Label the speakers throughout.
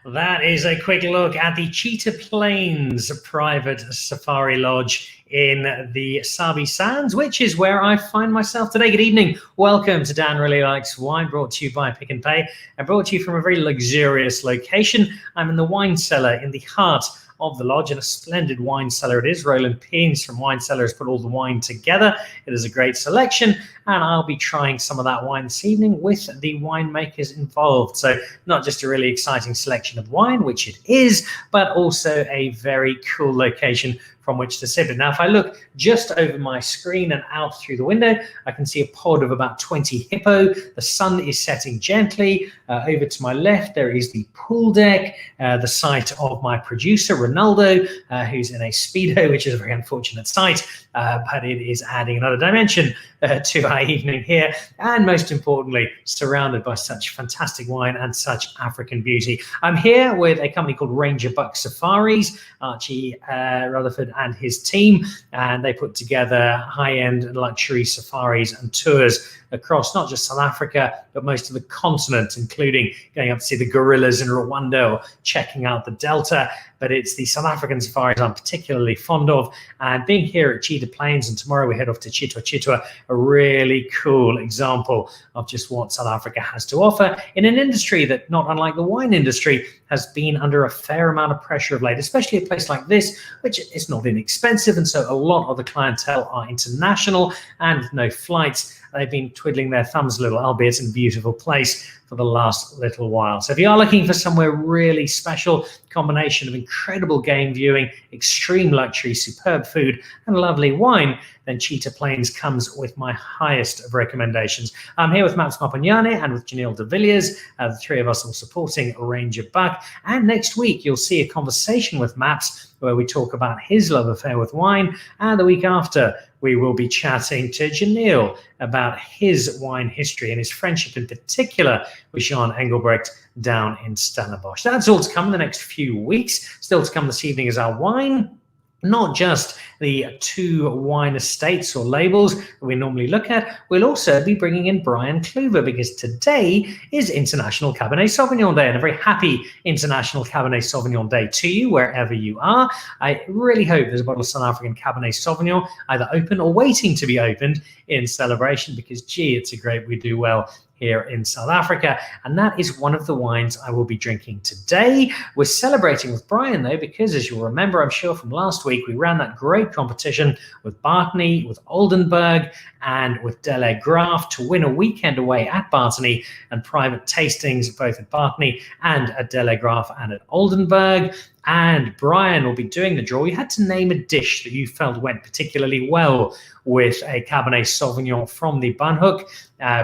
Speaker 1: That is a quick look at the Cheetah Plains private safari lodge in the Sabi Sands, which is where I find myself today. Good evening. Welcome to Dan Really Likes Wine, brought to you by Pick and Pay and brought to you from a very luxurious location. I'm in the wine cellar in the heart of the lodge, and a splendid wine cellar it is. Roland Peens from Wine Cellar has put all the wine together. It is a great selection, and I'll be trying some of that wine this evening with the winemakers involved. So not just a really exciting selection of wine, which it is, but also a very cool location from which to sip it. Now, if I look just over my screen and out through the window, I can see a pod of about 20 hippo. The sun is setting gently. Over to my left, there is the pool deck, the site of my producer, Ronaldo, who's in a Speedo, which is a very unfortunate sight, but it is adding another dimension to our evening here. And most importantly, surrounded by such fantastic wine and such African beauty. I'm here with a company called Ranger Buck Safaris, Archie Rutherford and his team, and they put together high-end luxury safaris and tours across not just South Africa, but most of the continent, including going up to see the gorillas in Rwanda or checking out the Delta. But it's the South African safaris I'm particularly fond of. And being here at Cheetah Plains, and tomorrow we head off to Cheetah, a really cool example of just what South Africa has to offer in an industry that, not unlike the wine industry, has been under a fair amount of pressure of late, especially a place like this, which is not inexpensive. And so a lot of the clientele are international, and with no flights, they've been twiddling their thumbs a little, albeit in a beautiful place, for the last little while. So if you are looking for somewhere really special, combination of incredible game viewing, extreme luxury, superb food, and lovely wine, then Cheetah Plains comes with my highest of recommendations. I'm here with Maps Mapanyane and with Janelle de Villiers, the three of us all supporting Ranger Buck. And next week, you'll see a conversation with Maps where we talk about his love affair with wine. And the week after, we will be chatting to Janelle about his wine history and his friendship in particular with Jean Engelbrecht down in Stellenbosch. That's all to come in the next few weeks. Still to come this evening is our wine. Not just the two wine estates or labels that we normally look at, we'll also be bringing in Brian Kluver, because today is International Cabernet Sauvignon Day, and a very happy International Cabernet Sauvignon Day to you wherever you are. I really hope there's a bottle of South African Cabernet Sauvignon either open or waiting to be opened in celebration, because gee, it's a grape we do well here in South Africa, and that is one of the wines I will be drinking today. We're celebrating with Brian though, because as you'll remember, I'm sure from last week, we ran that great competition with Bartney, with Oldenburg, and with Dele Graaf to win a weekend away at Bartney and private tastings both at Bartney and at Dele Graaf and at Oldenburg. And Brian will be doing the draw. You had to name a dish that you felt went particularly well with a Cabernet Sauvignon from the Bunhook.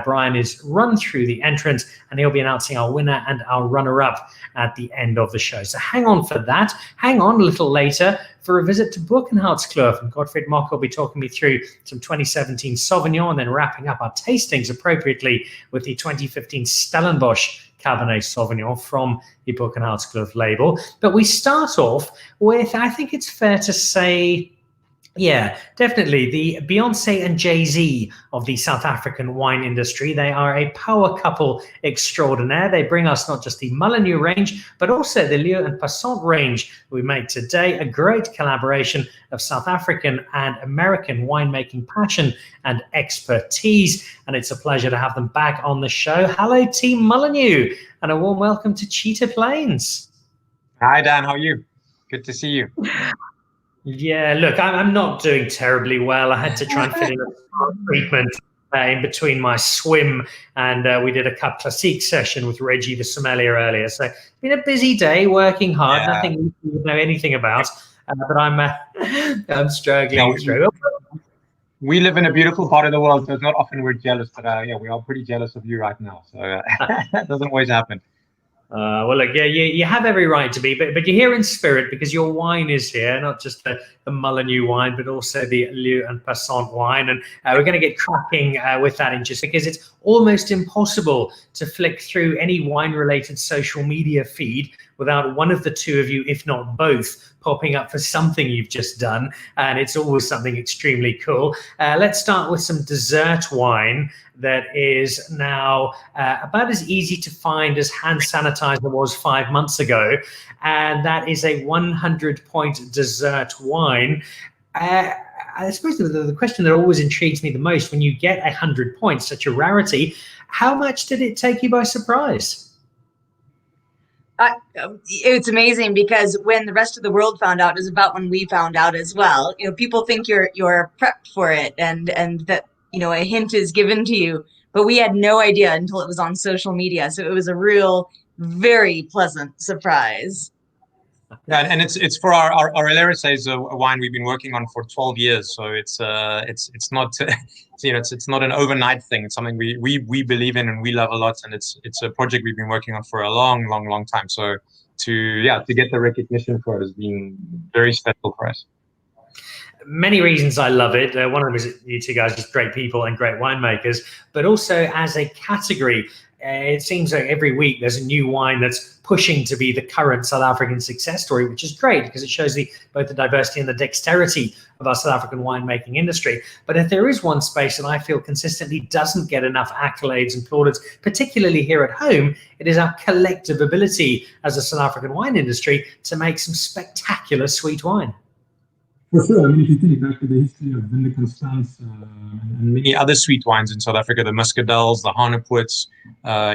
Speaker 1: Brian is run through the entrance, and he'll be announcing our winner and our runner-up at the end of the show. So hang on for that. Hang on a little later for a visit to Boelenhoutskloof, and Gottfried Mock will be talking me through some 2017 Sauvignon, and then wrapping up our tastings appropriately with the 2015 Stellenbosch Cabernet Sauvignon from the Boelenhoutskloof label. But we start off with, I think it's fair to say, yeah, definitely the Beyonce and Jay-Z of the South African wine industry. They are a power couple extraordinaire. They bring us not just the Molyneux range, but also the Lieu and Passant range we make today. A great collaboration of South African and American winemaking passion and expertise. And it's a pleasure to have them back on the show. Hello, Team Molyneux, and a warm welcome to Cheetah Plains.
Speaker 2: Hi, Dan. How are you? Good to see you.
Speaker 1: Yeah, look, I'm not doing terribly well. I had to try and fit in a treatment in between my swim, and we did a Cup Classique session with Reggie the sommelier earlier. So it's been a busy day, working hard, nothing you would know anything about, but I'm struggling through.
Speaker 2: We live in a beautiful part of the world, so it's not often we're jealous, but yeah, we are pretty jealous of you right now. So that doesn't always happen.
Speaker 1: Well, look, yeah, you have every right to be, but you're here in spirit because your wine is here, not just the Molyneux wine, but also the Lieu and Passant wine. And we're going to get cracking with that in just because it's almost impossible to flick through any wine-related social media feed without one of the two of you, if not both, popping up for something you've just done. And it's always something extremely cool. Let's start with some dessert wine that is now about as easy to find as hand sanitizer was 5 months ago. And that is a 100-point dessert wine. I suppose the question that always intrigues me the most, when you get 100 points, such a rarity, how much did it take you by surprise?
Speaker 3: It's amazing, because when the rest of the world found out is about when we found out as well. People think you're prepped for it, and that a hint is given to you, but we had no idea until it was on social media. So it was a real, very pleasant surprise.
Speaker 2: Yeah, and it's for our Alerce is a wine we've been working on for 12 years. So it's not it's not an overnight thing. It's something we believe in and we love a lot, and it's a project we've been working on for a long time. So to get the recognition for it has been very special for us.
Speaker 1: Many reasons I love it. One of them is you two guys are just great people and great winemakers, but also as a category. It seems like every week there's a new wine that's pushing to be the current South African success story, which is great because it shows both the diversity and the dexterity of our South African winemaking industry. But if there is one space that I feel consistently doesn't get enough accolades and plaudits, particularly here at home, it is our collective ability as a South African wine industry to make some spectacular sweet wine.
Speaker 2: For sure. I mean, if you think back to the history of Vinde Constance and many other sweet wines in South Africa, the muscadels, the Hanepoorts,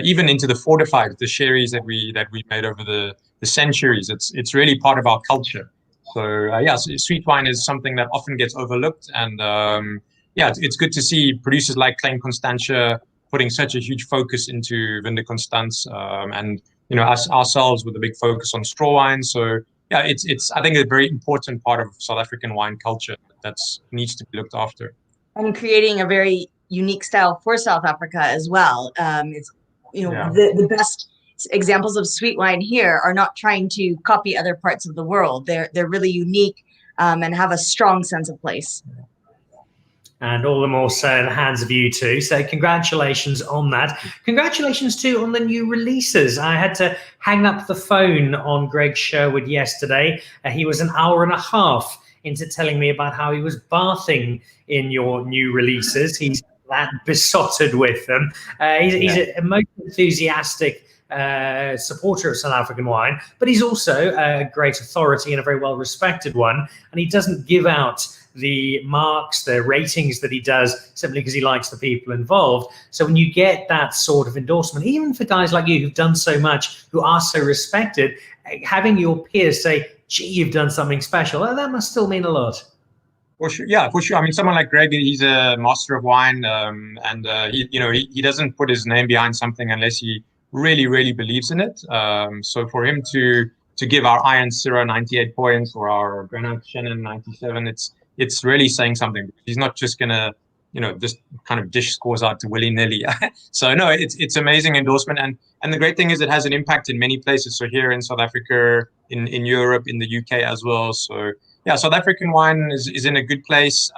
Speaker 2: even into the fortified, the sherries that we made over the centuries, it's really part of our culture. So sweet wine is something that often gets overlooked, and it's good to see producers like Klein Constantia putting such a huge focus into Vinde Constance, and us ourselves with a big focus on straw wine. So. Yeah, it's I think a very important part of South African wine culture that needs to be looked after.
Speaker 3: And creating a very unique style for South Africa as well. It's the best examples of sweet wine here are not trying to copy other parts of the world. They're really unique and have a strong sense of place.
Speaker 1: And all the more so in the hands of you two. So congratulations on that. Congratulations too on the new releases. I had to hang up the phone on Greg Sherwood yesterday. He was an hour and a half into telling me about how he was bathing in your new releases. He's that besotted with them. He's a most enthusiastic supporter of South African wine, but he's also a great authority and a very well-respected one. And he doesn't give out the marks, the ratings that he does simply because he likes the people involved. So when you get that sort of endorsement, even for guys like you who've done so much, who are so respected, having your peers say, gee, you've done something special, that must still mean a lot.
Speaker 2: For sure. Yeah, for sure. I mean, someone like Greg, he's a master of wine, and he doesn't put his name behind something unless he really believes in it. So for him to give our Iron Syrah 98 points or our Granite Shannon 97, it's really saying something. He's not just gonna just kind of dish scores out to willy-nilly. So no, it's amazing endorsement, and the great thing is it has an impact in many places. So here in South Africa, in Europe, in the UK as well. So yeah, South African wine is in a good place.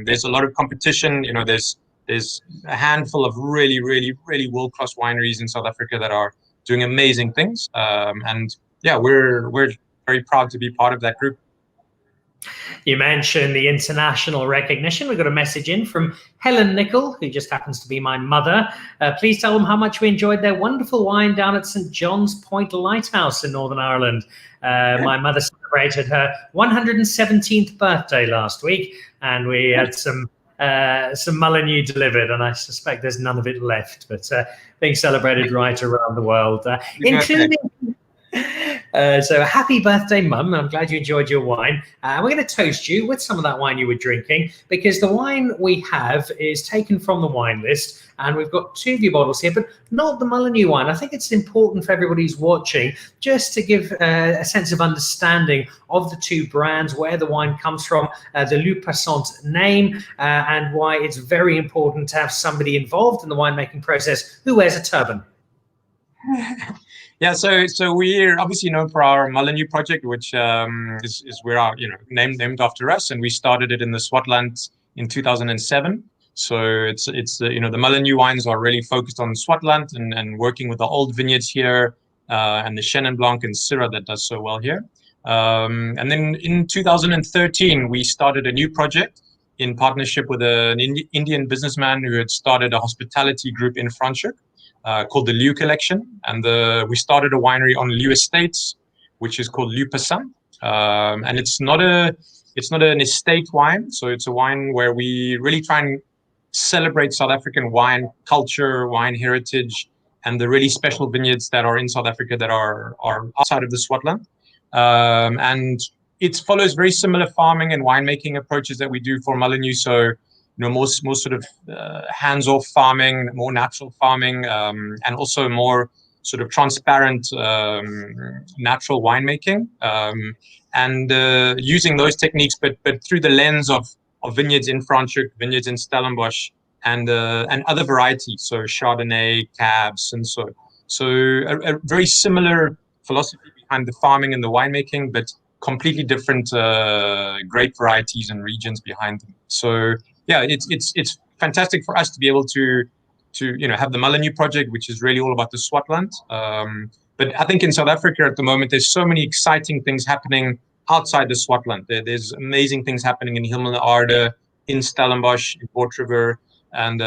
Speaker 2: There's a lot of competition. There's a handful of really world-class wineries in South Africa that are doing amazing things. And yeah, we're very proud to be part of that group.
Speaker 1: You mentioned the international recognition. We got a message in from Helen Nicol, who just happens to be my mother. Please tell them how much we enjoyed their wonderful wine down at St. John's Point Lighthouse in Northern Ireland. My mother celebrated her 117th birthday last week, and we had some Mullineux delivered, and I suspect there's none of it left, but being celebrated right around the world, including... So happy birthday, Mum. I'm glad you enjoyed your wine. We're going to toast you with some of that wine you were drinking, because the wine we have is taken from the wine list, and we've got two of your bottles here, but not the Mullineux wine. I think it's important for everybody who's watching just to give a sense of understanding of the two brands, where the wine comes from, the Loup Passant name, and why it's very important to have somebody involved in the winemaking process who wears a turban.
Speaker 2: Yeah, so we're obviously known for our Mullineux project, which is where our named after us, and we started it in the Swartland in 2007. So it's the the Molineux wines are really focused on Swartland and working with the old vineyards here, and the Chenin Blanc and Syrah that does so well here. And then in 2013, we started a new project in partnership with an Indian businessman who had started a hospitality group in Franschhoek, called the Liu Collection. And we started a winery on Liu Estates, which is called Liu Passant. And it's not an estate wine. So it's a wine where we really try and celebrate South African wine culture, wine heritage, and the really special vineyards that are in South Africa that are outside of the Swartland. And it follows very similar farming and winemaking approaches that we do for Molineux. So, more sort of hands-off farming, more natural farming, and also more sort of transparent natural winemaking, and using those techniques, but through the lens of vineyards in Franschhoek, vineyards in Stellenbosch, and other varieties, so Chardonnay, Cabs, and so a very similar philosophy behind the farming and the winemaking, but completely different grape varieties and regions behind them. So yeah, it's fantastic for us to be able to have the Molineux project, which is really all about the Swartland. But I think in South Africa at the moment, there's so many exciting things happening outside the Swartland. There's amazing things happening in Hemel-Aarde, in Stellenbosch, in Port River, and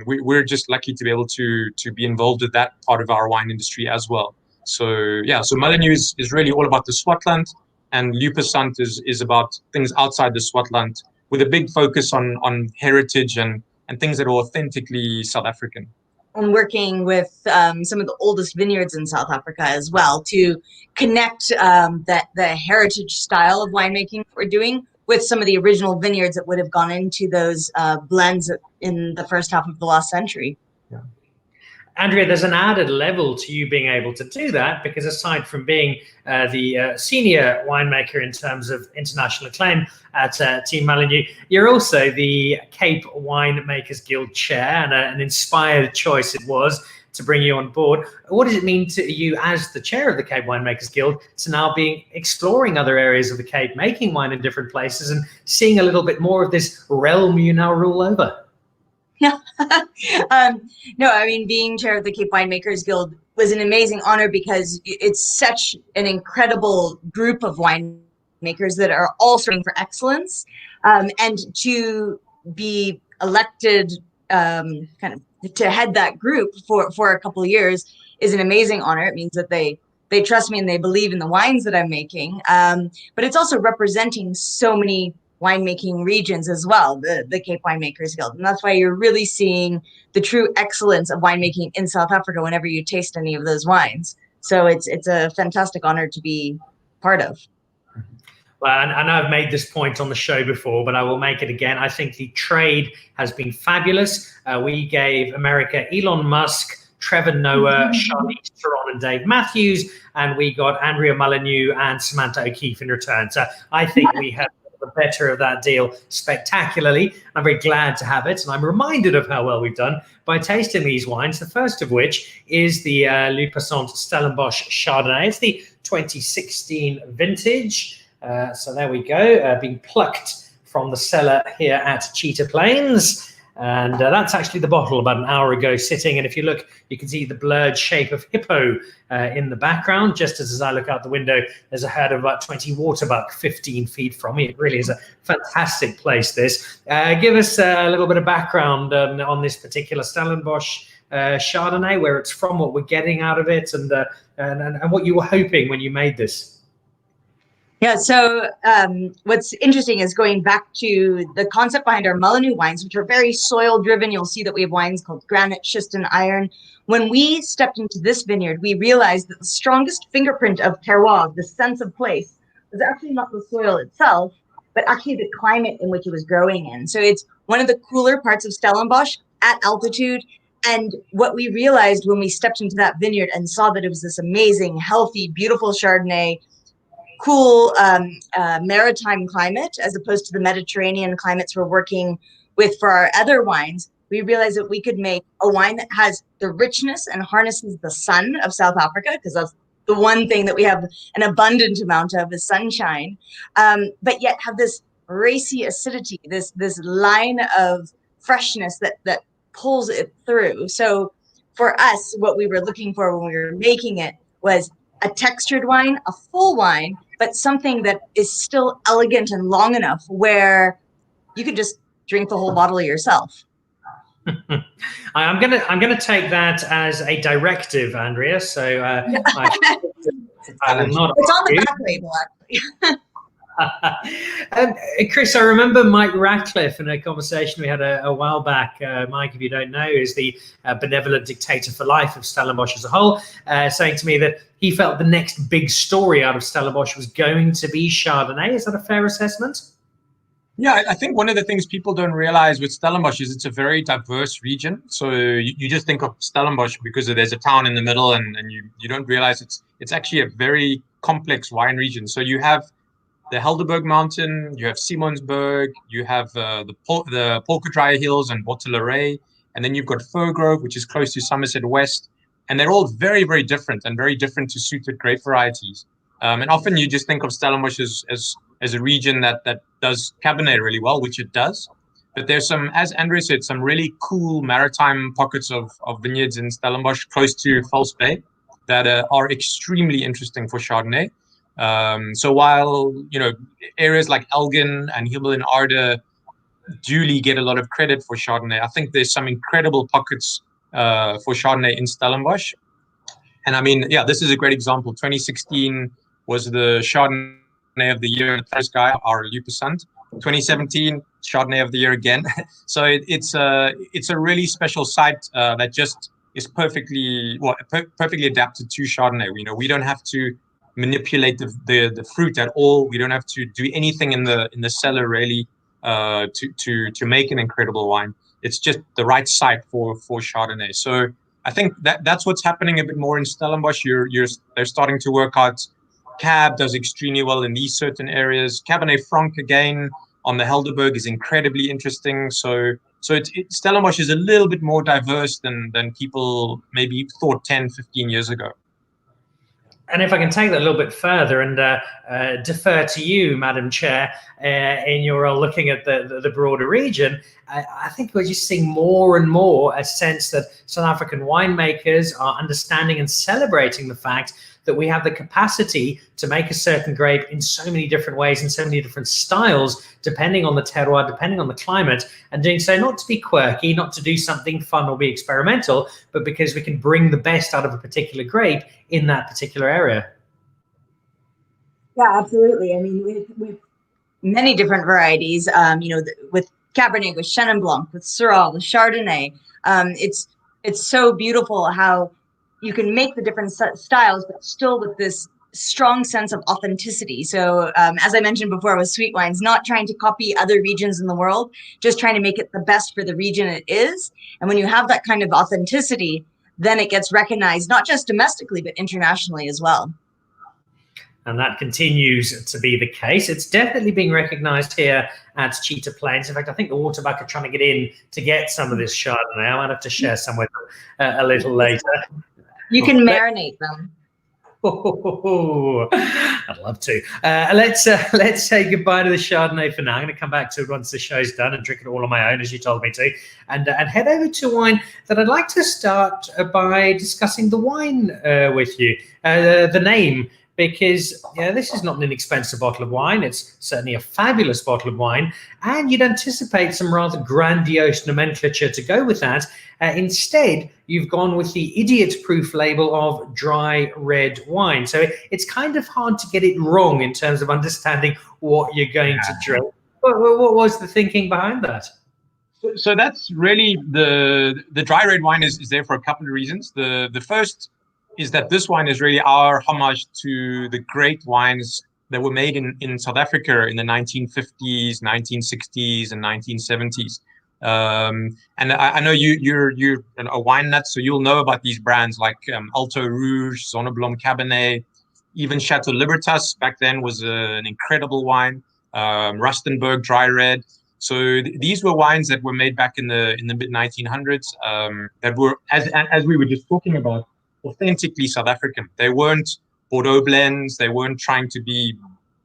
Speaker 2: we're just lucky to be able to be involved with that part of our wine industry as well. So yeah, so Molineux is really all about the Swartland, and Liu Passant is about things outside the Swartland, with a big focus on heritage and things that are authentically South African.
Speaker 3: And working with some of the oldest vineyards in South Africa as well to connect the heritage style of winemaking we're doing with some of the original vineyards that would have gone into those blends in the first half of the last century.
Speaker 2: Yeah.
Speaker 1: Andrea, there's an added level to you being able to do that, because aside from being the senior winemaker in terms of international acclaim at Team Molineux, you're also the Cape Winemakers Guild chair, and an inspired choice it was to bring you on board. What does it mean to you as the chair of the Cape Winemakers Guild to now be exploring other areas of the Cape, making wine in different places, and seeing a little bit more of this realm you now rule over?
Speaker 3: Yeah. No, I mean, being chair of the Cape Winemakers Guild was an amazing honor, because it's such an incredible group of winemakers that are all striving for excellence. And to be elected kind of to head that group for a couple of years is an amazing honor. It means that they trust me and they believe in the wines that I'm making. But it's also representing so many winemaking regions as well, the Cape Winemakers Guild. And that's why you're really seeing the true excellence of winemaking in South Africa whenever you taste any of those wines. So it's a fantastic honor to be part of.
Speaker 1: Well, I know I've made this point on the show before, but I will make it again. I think the trade has been fabulous. We gave America Elon Musk, Trevor Noah, Charlize Theron, and Dave Matthews, and we got Andrea Molineux and Samantha O'Keefe in return. So I think we have the better of that deal spectacularly. I'm very glad to have it, and I'm reminded of how well we've done by tasting these wines, the first of which is the Liu Passant Stellenbosch Chardonnay. It's the 2016 vintage. So there we go, being plucked from the cellar here at Cheetah Plains. And that's actually the bottle about an hour ago sitting. And if you look, you can see the blurred shape of hippo in the background. Just as I look out the window, there's a herd of about 20 waterbuck 15 feet from me. It really is a fantastic place, this. Give us a little bit of background on this particular Stellenbosch Chardonnay, where it's from, what we're getting out of it, and what you were hoping when you made this.
Speaker 3: Yeah, so what's interesting is going back to the concept behind our Molineux wines, which are very soil driven. You'll see that we have wines called granite, schist, and iron. When we stepped into this vineyard, we realized that the strongest fingerprint of terroir, the sense of place, was actually not the soil itself, but actually the climate in which it was growing in. So it's one of the cooler parts of Stellenbosch at altitude. And what we realized when we stepped into that vineyard and saw that it was this amazing, healthy, beautiful Chardonnay, cool maritime climate, as opposed to the Mediterranean climates we're working with for our other wines, we realized that we could make a wine that has the richness and harnesses the sun of South Africa, because that's the one thing that we have an abundant amount of is sunshine, but yet have this racy acidity, this line of freshness that pulls it through. So for us, what we were looking for when we were making it was a textured wine, a full wine, but something that is still elegant and long enough where you could just drink the whole bottle yourself.
Speaker 1: I'm gonna take that as a directive, Andrea. So I will not.
Speaker 3: It's on the back label, actually.
Speaker 1: And Chris, I remember Mike Ratcliffe in a conversation we had a while back. Mike, if you don't know, is the benevolent dictator for life of Stellenbosch as a whole, saying to me that he felt the next big story out of Stellenbosch was going to be Chardonnay. Is that a fair assessment?
Speaker 2: Yeah, I think one of the things people don't realize with Stellenbosch is it's a very diverse region. So you just think of Stellenbosch because there's a town in the middle, and you don't realize it's actually a very complex wine region. So you have the Helderberg Mountain, you have Simonsberg, you have the Polkadryer Hills and Botteleray, and then you've got Firgrove, which is close to Somerset West, and they're all very, very different and very different to suited grape varieties. And often you just think of Stellenbosch as a region that does Cabernet really well, which it does. But there's some, as Andrea said, some really cool maritime pockets of vineyards in Stellenbosch close to False Bay that are extremely interesting for Chardonnay. So while, areas like Elgin and Himmel and Arde duly get a lot of credit for Chardonnay, I think there's some incredible pockets for Chardonnay in Stellenbosch. And I mean, yeah, this is a great example. 2016 was the Chardonnay of the year at First Guy, our Lupusant. 2017, Chardonnay of the year again. So it's a really special site that just is perfectly adapted to Chardonnay. We don't have to manipulate the fruit at all. We don't have to do anything in the cellar really to make an incredible wine. It's just the right site for Chardonnay. So I think that's what's happening a bit more in Stellenbosch. They're starting to work out. Cab does extremely well in these certain areas. Cabernet Franc again on the Helderberg is incredibly interesting. So Stellenbosch is a little bit more diverse than people maybe thought 10, 15 years ago.
Speaker 1: And if I can take that a little bit further and defer to you, Madam Chair, in your role looking at the broader region, I think we're just seeing more and more a sense that South African winemakers are understanding and celebrating the fact that we have the capacity to make a certain grape in so many different ways, in so many different styles, depending on the terroir, depending on the climate, and doing so not to be quirky, not to do something fun or be experimental, but because we can bring the best out of a particular grape in that particular area.
Speaker 3: Yeah, absolutely. I mean, with many different varieties, with Cabernet, with Chenin Blanc, with Syrah, with Chardonnay, it's so beautiful how you can make the different styles, but still with this strong sense of authenticity. So as I mentioned before with sweet wines, not trying to copy other regions in the world, just trying to make it the best for the region it is. And when you have that kind of authenticity, then it gets recognized, not just domestically, but internationally as well.
Speaker 1: And that continues to be the case. It's definitely being recognized here at Cheetah Plains. In fact, I think the Waterbuck are trying to get in to get some of this Chardonnay. I might have to share some with them a little later.
Speaker 3: You can marinate them.
Speaker 1: Oh, I'd love to. Let's say goodbye to the Chardonnay for now. I'm going to come back to it once the show's done and drink it all on my own, as you told me to, and head over to wine that I'd like to start by discussing the wine with you. The name. Because this is not an inexpensive bottle of wine. It's certainly a fabulous bottle of wine. And you'd anticipate some rather grandiose nomenclature to go with that. Instead, you've gone with the idiot-proof label of dry red wine. So it's kind of hard to get it wrong in terms of understanding what you're going to drink. What was the thinking behind that?
Speaker 2: So that's really the dry red wine is there for a couple of reasons. The first is that this wine is really our homage to the great wines that were made in South Africa in the 1950s, 1960s, and 1970s. And I know you're a wine nut, so you'll know about these brands like Alto Rouge, Zonneblom Cabernet, even Chateau Libertas back then was an incredible wine. Rustenburg Dry Red. So these were wines that were made back in the mid 1900s that were, as we were just talking about, authentically South African. They weren't Bordeaux blends. They weren't trying to be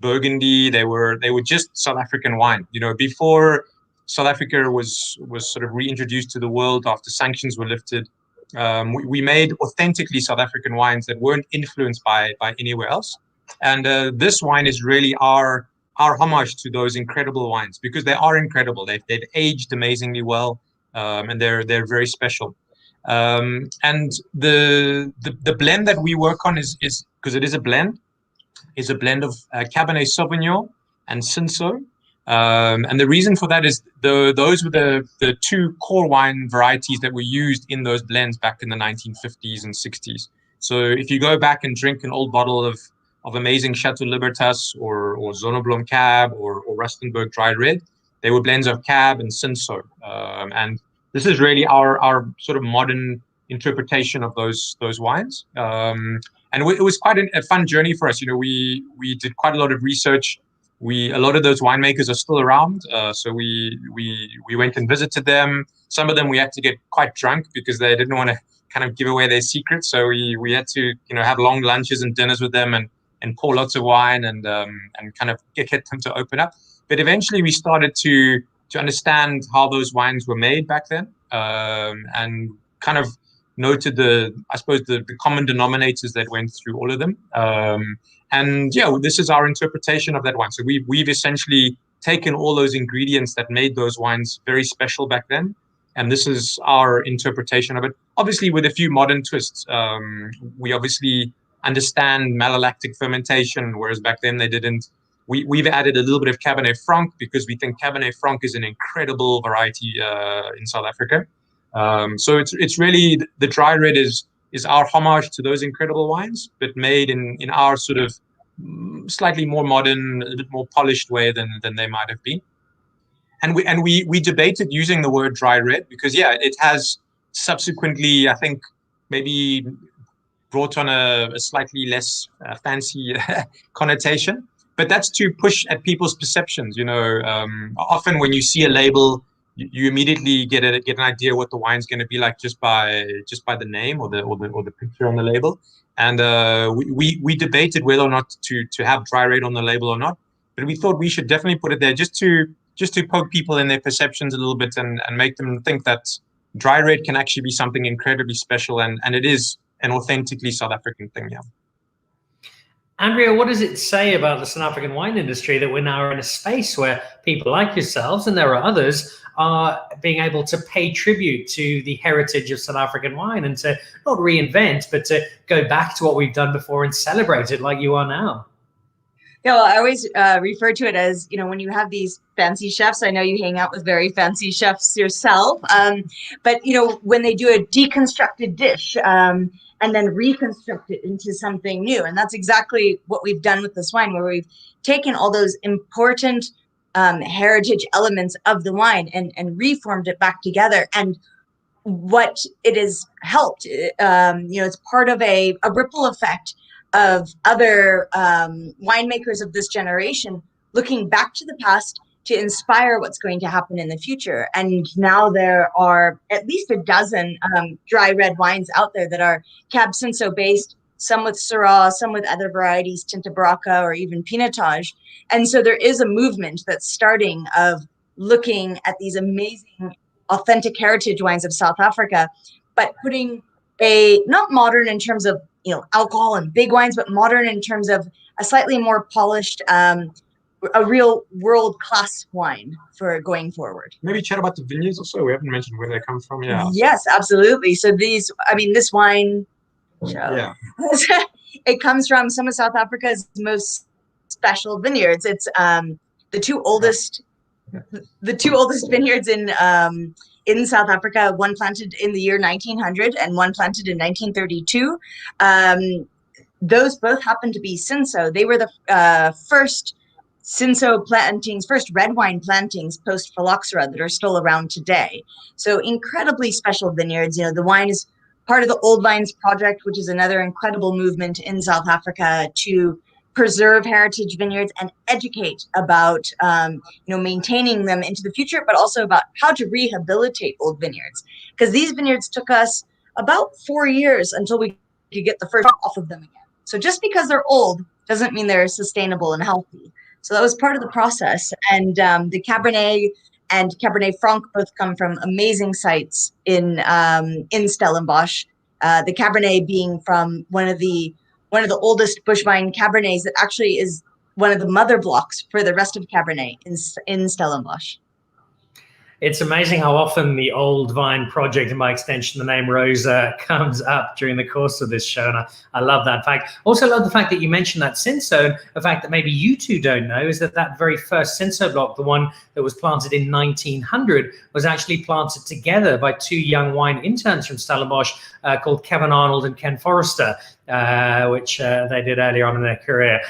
Speaker 2: Burgundy. They were just South African wine. Before South Africa was sort of reintroduced to the world after sanctions were lifted. We made authentically South African wines that weren't influenced by anywhere else. And this wine is really our homage to those incredible wines, because they are incredible. They've aged amazingly well, and they're very special. And the blend that we work on is because it is a blend of Cabernet Sauvignon and Cinsault. And the reason for that is those were the two core wine varieties that were used in those blends back in the 1950s and 60s. So if you go back and drink an old bottle of amazing Chateau Libertas or Zonneblom Cab or Rustenburg Dry Red, they were blends of Cab and Cinsault. And this is really our sort of modern interpretation of those wines. And it was quite a fun journey for us. We did quite a lot of research. A lot of those winemakers are still around, so we went and visited them. Some of them we had to get quite drunk because they didn't want to kind of give away their secrets. So we had to have long lunches and dinners with them and pour lots of wine and kind of get them to open up. But eventually we started to understand how those wines were made back then, and kind of noted the common denominators that went through all of them. And yeah, this is our interpretation of that wine. So we've essentially taken all those ingredients that made those wines very special back then, and this is our interpretation of it. Obviously, with a few modern twists. We obviously understand malolactic fermentation, whereas back then they didn't. We've added a little bit of Cabernet Franc because we think Cabernet Franc is an incredible variety in South Africa. So it's really the dry red is our homage to those incredible wines, but made in our sort of slightly more modern, a bit more polished way than they might have been. And we debated using the word dry red because it has subsequently, I think, maybe brought on a slightly less fancy connotation. But that's to push at people's perceptions. Often when you see a label, you immediately get an idea what the wine's going to be like just by the name or the picture on the label. And we debated whether or not to have dry red on the label or not. But we thought we should definitely put it there just to poke people in their perceptions a little bit and make them think that dry red can actually be something incredibly special, and it is an authentically South African thing. Yeah.
Speaker 1: Andrea, what does it say about the South African wine industry that we're now in a space where people like yourselves, and there are others, are being able to pay tribute to the heritage of South African wine and to not reinvent, but to go back to what we've done before and celebrate it like you are now?
Speaker 3: Yeah, well, I always refer to it as, when you have these fancy chefs, I know you hang out with very fancy chefs yourself, but, when they do a deconstructed dish, and then reconstruct it into something new. And that's exactly what we've done with this wine, where we've taken all those important heritage elements of the wine and reformed it back together. And what it has helped, it's part of a ripple effect of other winemakers of this generation looking back to the past to inspire what's going to happen in the future. And now there are at least a dozen dry red wines out there that are Cab Cinsault based, some with Syrah, some with other varieties, Tinta Baraka, or even Pinotage. And so there is a movement that's starting of looking at these amazing, authentic heritage wines of South Africa, but putting not modern in terms of, alcohol and big wines, but modern in terms of a slightly more polished, a real world-class wine for going forward.
Speaker 2: Maybe chat about the vineyards also. We haven't mentioned where they come from. Yeah.
Speaker 3: Yes, absolutely. So this wine, it comes from some of South Africa's most special vineyards. It's the two oldest vineyards in South Africa. One planted in the year 1900 and one planted in 1932. Those both happen to be Cinsault. They were the first Cinsault plantings, first red wine plantings post phylloxera that are still around today. So incredibly special vineyards. The wine is part of the Old Vines Project, which is another incredible movement in South Africa to preserve heritage vineyards and educate about, maintaining them into the future, but also about how to rehabilitate old vineyards. Because these vineyards took us about 4 years until we could get the first off of them again. So just because they're old doesn't mean they're sustainable and healthy. So that was part of the process. And the Cabernet and Cabernet Franc both come from amazing sites in Stellenbosch. The Cabernet being from one of the oldest bushvine Cabernets that actually is one of the mother blocks for the rest of Cabernet in Stellenbosch.
Speaker 1: It's amazing how often the Old Vine Project, and by extension, the name Rosa, comes up during the course of this show. And I love that fact. Also love the fact that you mentioned that Cinsault. A fact that maybe you two don't know is that very first Cinsault block, the one that was planted in 1900, was actually planted together by two young wine interns from Stellenbosch called Kevin Arnold and Ken Forrester, which they did earlier on in their career.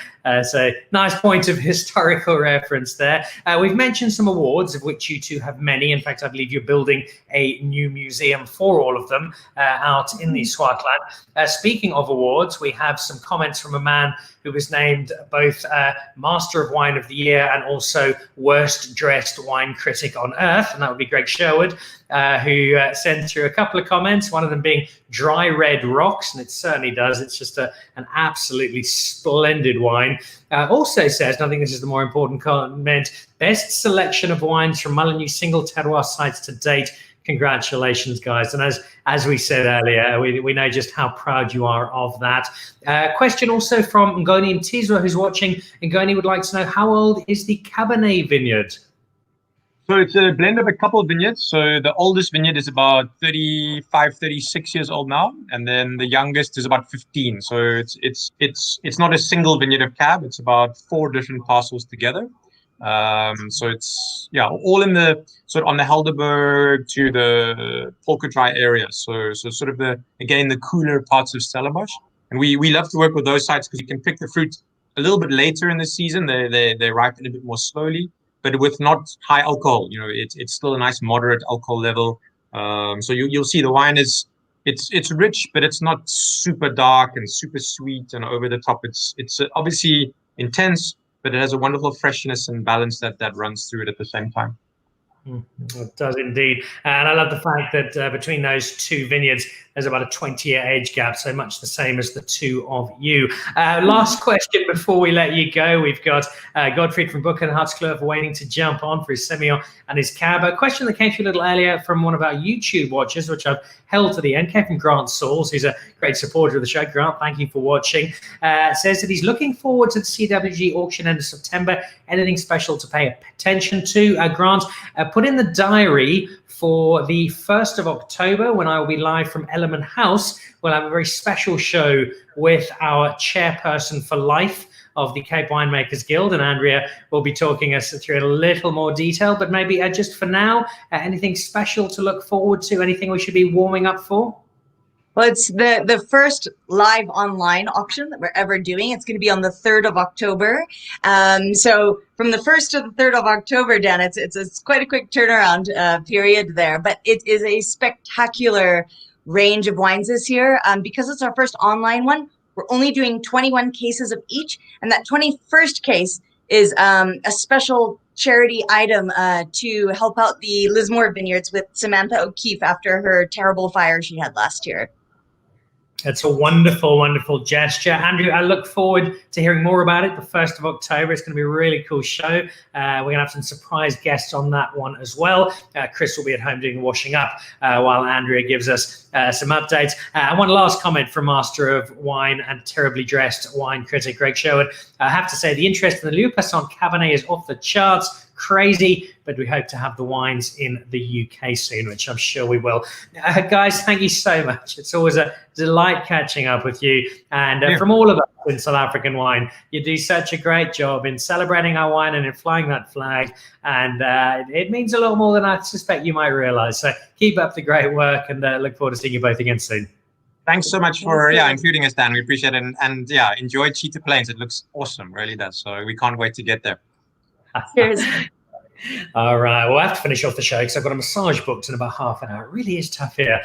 Speaker 1: So nice point of historical reference there. We've mentioned some awards, of which you two have many. In fact, I believe you're building a new museum for all of them out in the Swartland. Speaking of awards, we have some comments from a man who was named both Master of Wine of the Year and also Worst Dressed Wine Critic on Earth, and that would be Greg Sherwood, who sent through a couple of comments, one of them being Dry Red Rocks, and it certainly does. It's just an absolutely splendid wine. Also says, and I think this is the more important comment, best selection of wines from Molyneux single terroir sites to date. Congratulations, guys. And as we said earlier, we know just how proud you are of that. Question also from Ngoni Mtizwa, who's watching. Ngoni would like to know, how old is the Cabernet vineyard?
Speaker 2: So it's a blend of a couple of vineyards. So the oldest vineyard is about 35, 36 years old now. And then the youngest is about 15. So it's not a single vineyard of Cab. It's about 4 different parcels together. So it's, yeah, all in the sort of on the Helderberg to the Polkerdry area. So sort of again, the cooler parts of Stellenbosch. And we love to work with those sites because you can pick the fruit a little bit later in the season. They ripen a bit more slowly, but with not high alcohol. You know, it's still a nice moderate alcohol level. So you'll see the wine it's rich, but it's not super dark and super sweet and over the top. It's obviously intense, but it has a wonderful freshness and balance that runs through it at the same time.
Speaker 1: It does indeed. And I love the fact that between those two vineyards, there's about a 20-year age gap, so much the same as the two of you. Last question before we let you go. We've got Gottfried from Boelenhoutskloof waiting to jump on for his Semillon and his Cab. A question that came through a little earlier from one of our YouTube watchers, which I've held to the end, came from Grant Sauls, who's a great supporter of the show. Grant, thank you for watching. Says that he's looking forward to the CWG auction end of September. Anything special to pay attention to? Grant, put in the diary for the 1st of October, when I will be live from Element House. We'll have a very special show with our chairperson for life of the Cape Winemakers Guild, and Andrea will be talking us through it a little more detail. But maybe just for now, anything special to look forward to? Anything we should be warming up for?
Speaker 3: Well, it's the first live online auction that we're ever doing. It's going to be on the 3rd of October. So from the 1st to the 3rd of October, Dan, it's quite a quick turnaround period there. But it is a spectacular range of wines this year. Because it's our first online one, we're only doing 21 cases of each. And that 21st case is a special charity item to help out the Lismore Vineyards with Samantha O'Keefe after her terrible fire she had last year.
Speaker 1: It's a wonderful, wonderful gesture. Andrew, I look forward to hearing more about it the 1st of October. It's going to be a really cool show. We're going to have some surprise guests on that one as well. Chris will be at home doing the washing up while Andrea gives us some updates. And one last comment from Master of Wine and terribly dressed wine critic Greg Sherwood. I have to say the interest in the Lieu-Passant Cabernet is off the charts. Crazy, but we hope to have the wines in the UK soon, which I'm sure we will. Guys, thank you so much. It's always a delight catching up with you. And from all of us in South African wine, you do such a great job in celebrating our wine and in flying that flag. And it means a lot more than I suspect you might realize. So keep up the great work, and look forward to seeing you both again soon.
Speaker 2: Thanks so much for including us, Dan. We appreciate it. And enjoy Cheetah Plains. It looks awesome, really does. So we can't wait to get there.
Speaker 3: Cheers.
Speaker 1: All right, well, I have to finish off the show because I've got a massage booked in about half an hour. It really is tough here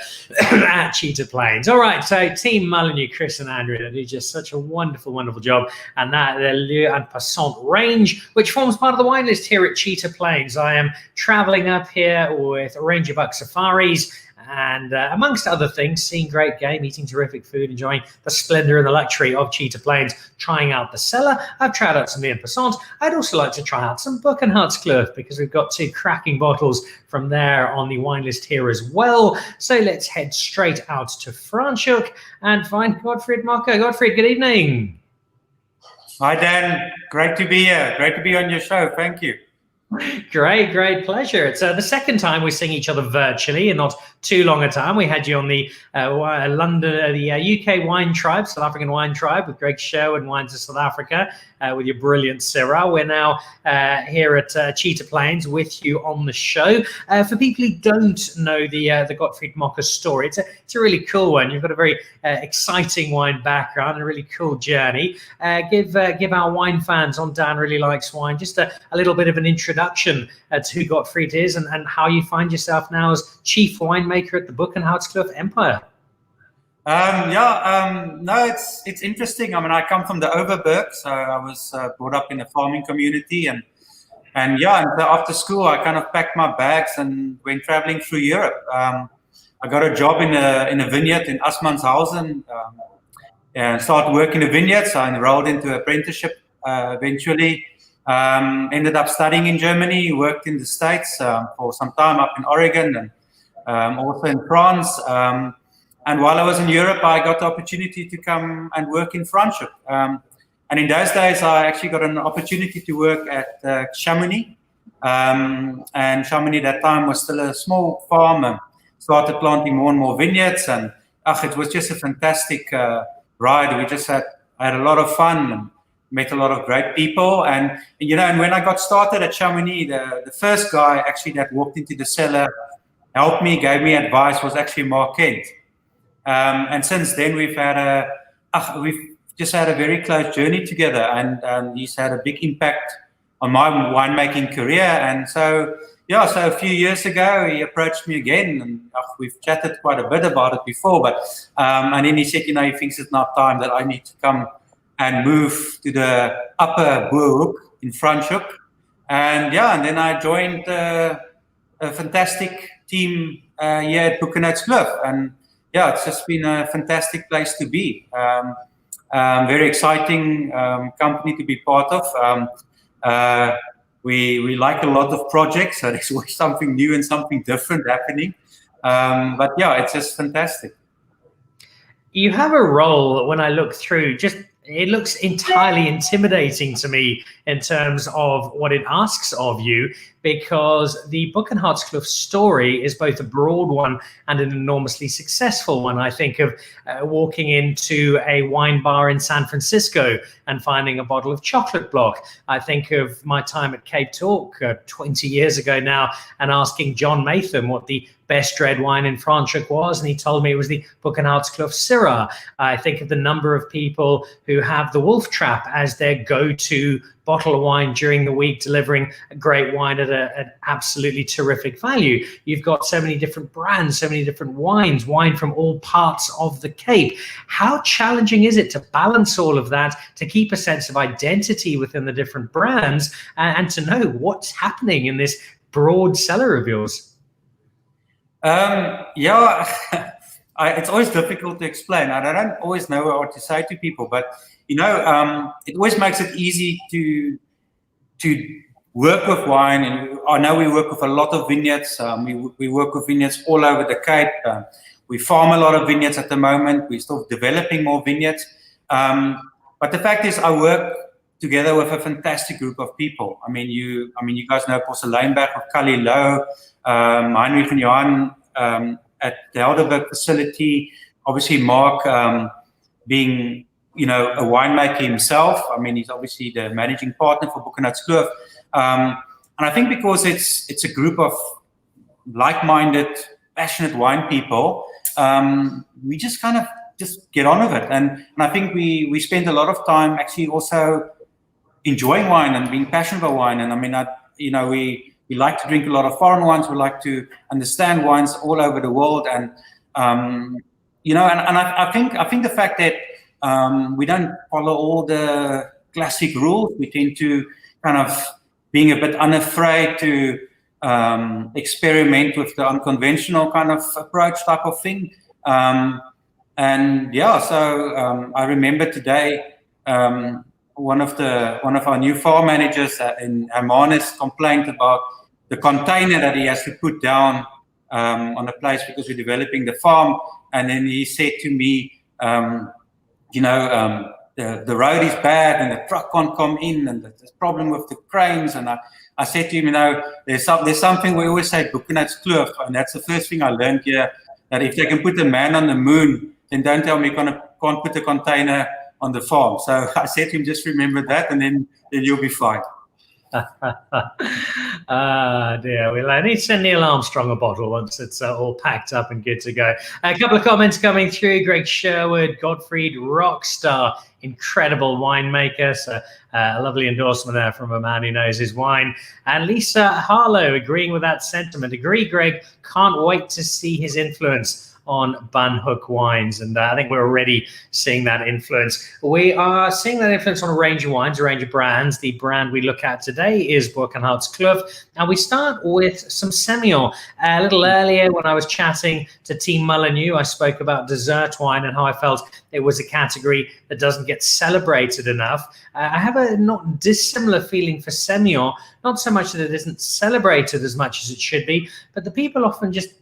Speaker 1: at Cheetah Plains. All right, so Team Molyneux, Chris and Andrea, they do just such a wonderful, wonderful job. And that the Lieu and Passant range, which forms part of the wine list here at Cheetah Plains. I am traveling up here with Ranger Buck Safaris, and amongst other things, seeing great game, eating terrific food, enjoying the splendor and the luxury of Cheetah Plains, trying out the cellar. I've tried out some Passant. I'd also like to try out some Boelenhoutskloof because we've got 2 cracking bottles from there on the wine list here as well. So let's head straight out to Franschhoek and find Gottfried Mocker. Gottfried, good evening.
Speaker 4: Hi, Dan. Great to be here. Great to be on your show. Thank you.
Speaker 1: Great pleasure. It's the second time we're seeing each other virtually, and not too long a time. We had you on the UK Wine Tribe, South African Wine Tribe, with Greg Show and Wines of South Africa, with your brilliant Syrah. We're now here at Cheetah Plains with you on the show. For people who don't know the Gottfried Mocker story, it's a really cool one. You've got a very exciting wine background and a really cool journey. Give our wine fans on Dan Really Likes Wine just a little bit of an introduction to who Gottfried is and how you find yourself now as chief winemaker at the Boelenhoutskloof Empire.
Speaker 4: No, it's interesting. I mean, I come from the Overberg, so I was brought up in a farming community, and so after school I kind of packed my bags and went traveling through Europe. I got a job in a vineyard in Assmannshausen and started working in a vineyard. So I enrolled into an apprenticeship eventually. Ended up studying in Germany, worked in the States for some time up in Oregon and also in France. And while I was in Europe, I got the opportunity to come and work in Franschhoek. And in those days, I actually got an opportunity to work at Chamonix. And Chamonix at that time was still a small farm and started planting more and more vineyards. And it was just a fantastic ride. We just had a lot of fun and met a lot of great people. And when I got started at Chamonix, the first guy actually that walked into the cellar, helped me, gave me advice, was actually Mark Kent. And since then we've just had a very close journey together, and he's had a big impact on my winemaking career. And so a few years ago he approached me again, and we've chatted quite a bit about it before, but and then he said, he thinks it's now time that I need to come and move to the upper Boerenhoek in Franschhoek. And then I joined a fantastic team here at Boelenhoutskloof. And it's just been a fantastic place to be. Very exciting company to be part of. We like a lot of projects, so there's always something new and something different happening. But it's just fantastic.
Speaker 1: You have a role, when I look through, it looks entirely intimidating to me in terms of what it asks of you, because the Boelenhoutskloof story is both a broad one and an enormously successful one. I think of walking into a wine bar in San Francisco and finding a bottle of Chocolate Block. I think of my time at Cape Talk 20 years ago now and asking John Matham what the best red wine in Franschhoek was, and he told me it was the Boelenhoutskloof Syrah. I think of the number of people who have the Wolf Trap as their go-to bottle of wine during the week, delivering great wine at an absolutely terrific value. You've got so many different brands, so many different wine from all parts of the Cape. How challenging is it to balance all of that, to keep a sense of identity within the different brands, and to know what's happening in this broad cellar of yours?
Speaker 4: It's always difficult to explain. I don't always know what to say to people, but it always makes it easy to work with wine. And I know we work with a lot of vineyards. We work with vineyards all over the Cape. We farm a lot of vineyards at the moment. We're still developing more vineyards. But the fact is, I work together with a fantastic group of people. I mean, you guys know Porceleinberg of Kali Low, Heinrich and Johan at the Helderberg facility. Obviously, Mark being a winemaker himself. I mean, he's obviously the managing partner for Boelenhoutskloof. And I think because it's a group of like-minded, passionate wine people, we just kind of get on with it. And I think we spend a lot of time actually also enjoying wine and being passionate about wine. And I mean, we like to drink a lot of foreign wines. We like to understand wines all over the world. And I think the fact that we don't follow all the classic rules, we tend to kind of being a bit unafraid to experiment with the unconventional kind of approach type of thing. And yeah, so I remember today one of our new farm managers in Hermanus complained about the container that he has to put down on a place because we're developing the farm. And then he said to me, the road is bad and the truck can't come in and there's a problem with the cranes. And I said to him, there's something we always say, Boelenhoutskloof, and that's the first thing I learned here, that if they can put a man on the moon, then don't tell me you can't put a container on the farm. So I said to him, just remember that, and then you'll be fine.
Speaker 1: Dear. Well, I need to send Neil Armstrong a bottle once it's all packed up and good to go. A couple of comments coming through. Greg Sherwood, Gottfried Rockstar, incredible winemaker. So a lovely endorsement there from a man who knows his wine. And Lisa Harlow agreeing with that sentiment. Agree, Greg. Can't wait to see his influence on Bunhook wines, and I think we're already seeing that influence. We are seeing that influence on a range of wines, a range of brands. The brand we look at today is Boelenhoutskloof, and we start with some Semillon. A little earlier when I was chatting to Team Molyneux, I spoke about dessert wine and how I felt it was a category that doesn't get celebrated enough. I have a not dissimilar feeling for Semillon, not so much that it isn't celebrated as much as it should be, but the people often just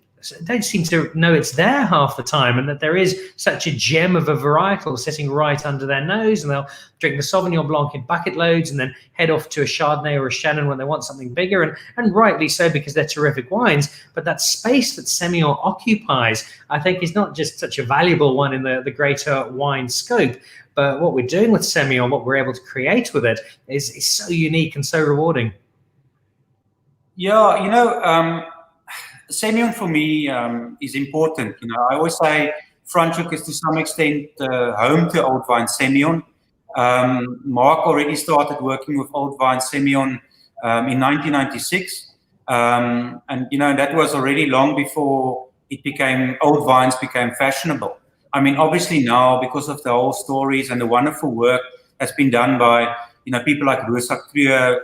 Speaker 1: don't seem to know it's there half the time, and that there is such a gem of a varietal sitting right under their nose, and they'll drink the Sauvignon Blanc in bucket loads and then head off to a Chardonnay or a Chenin when they want something bigger, and rightly so, because they're terrific wines. But that space that Semillon occupies, I think, is not just such a valuable one in the greater wine scope, but what we're doing with Semillon, what we're able to create with it, is so unique and so rewarding.
Speaker 4: Yeah, Semillon for me is important. I always say Franschhoek is to some extent home to old vine Semillon. Mark already started working with old vine Semillon in 1996, and that was already long before old vines became fashionable. I mean, obviously now, because of the whole stories and the wonderful work that's been done by people like Rosa Kreur,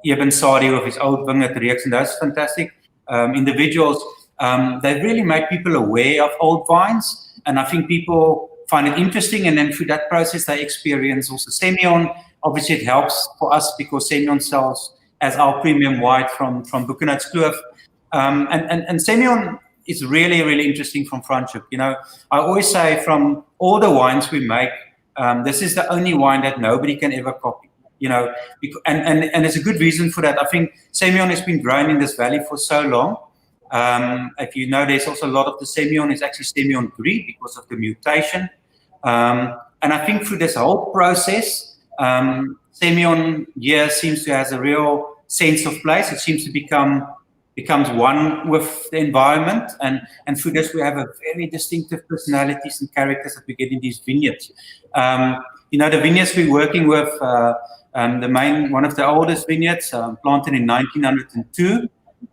Speaker 4: Eben Sadi with his old vineyard Reeks, and those fantastic individuals, they really make people aware of old vines, and I think people find it interesting, and then through that process they experience also Semillon. Obviously it helps for us because Semillon sells as our premium white from Boelenhoutskloof, and Semillon is really, really interesting from Franschhoek. I always say from all the wines we make, this is the only wine that nobody can ever copy. And there's a good reason for that. I think Semillon has been growing in this valley for so long. If you know, there's also a lot of the Semillon is actually Semillon Gris because of the mutation. And I think through this whole process, Semillon seems to have a real sense of place. It seems to becomes one with the environment, and through this we have a very distinctive personalities and characters that we get in these vineyards. The vineyards we're working with, one of the oldest vineyards, planted in 1902,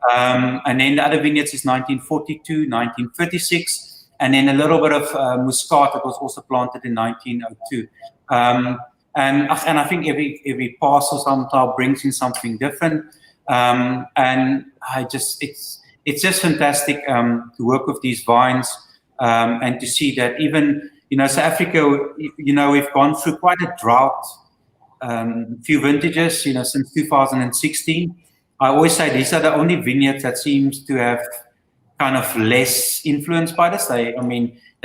Speaker 4: and then the other vineyards is 1942, 1936, and then a little bit of Muscat that was also planted in 1902. And I think every parcel somehow brings in something different, and it's just fantastic to work with these vines, and to see that even South Africa, we've gone through quite a drought. Few vintages, since 2016. I always say these are the only vineyards that seems to have kind of less influence by this. They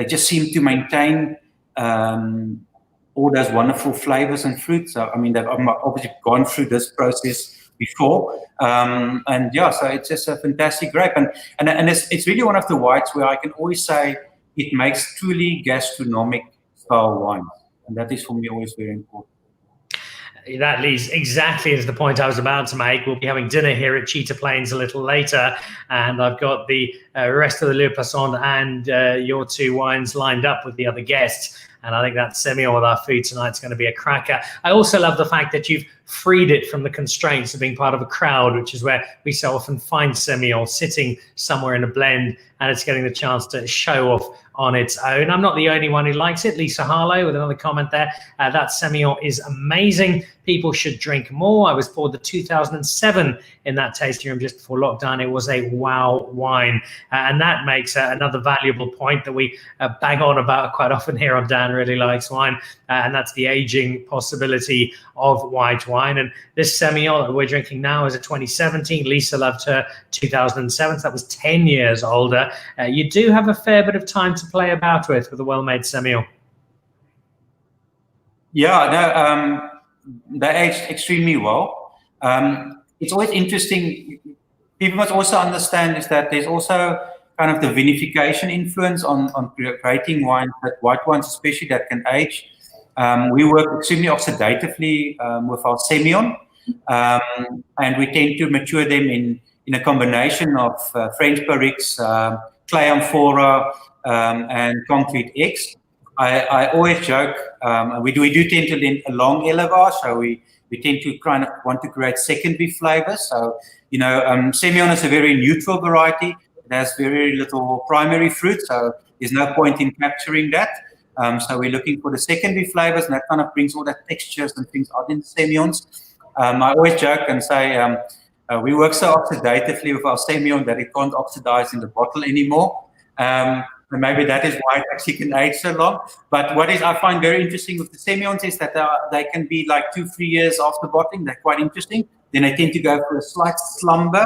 Speaker 4: just seem to maintain all those wonderful flavors and fruits. So, they've obviously gone through this process before, so it's just a fantastic grape, and it's really one of the whites where I can always say it makes truly gastronomic style wine, and that is for me always very important.
Speaker 1: That leads exactly as the point I was about to make. We'll be having dinner here at Cheetah Plains a little later, and I've got the rest of the Le Passant and your two wines lined up with the other guests. And I think that Semillon with our food tonight is going to be a cracker. I also love the fact that you've freed it from the constraints of being part of a crowd, which is where we so often find Semillon sitting somewhere in a blend, and it's getting the chance to show off on its own. I'm not the only one who likes it. Lisa Harlow with another comment there. That Semillon is amazing. People should drink more. I was poured the 2007 in that tasting room just before lockdown. It was a wow wine. And that makes another valuable point that we bang on about quite often here on Dan Really Likes Wine. And that's the aging possibility of white wine. And this Semillon that we're drinking now is a 2017. Lisa loved her 2007. So that was 10 years older. You do have a fair bit of time to play about with a well-made Semillon.
Speaker 4: Yeah, no, they aged extremely well. It's always interesting. People must also understand is that there's also kind of the vinification influence on creating wines, that white wines especially, that can age. We work extremely oxidatively with our Semillon, and we tend to mature them in a combination of French barriques, clay amphora, and concrete X. I always joke, we do tend to lend a long élevage, so we tend to kind of want to create secondary flavors. So, Semillon is a very neutral variety. It has very little primary fruit, so there's no point in capturing that. So we're looking for the secondary flavors, and that kind of brings all that textures and things out in Semillons. I always joke and say we work so oxidatively with our Semillon that it can't oxidize in the bottle anymore. And maybe that is why it actually can age so long. But what I find very interesting with the Semillons is that they can be like 2-3 years after bottling. They're quite interesting. Then I tend to go for a slight slumber,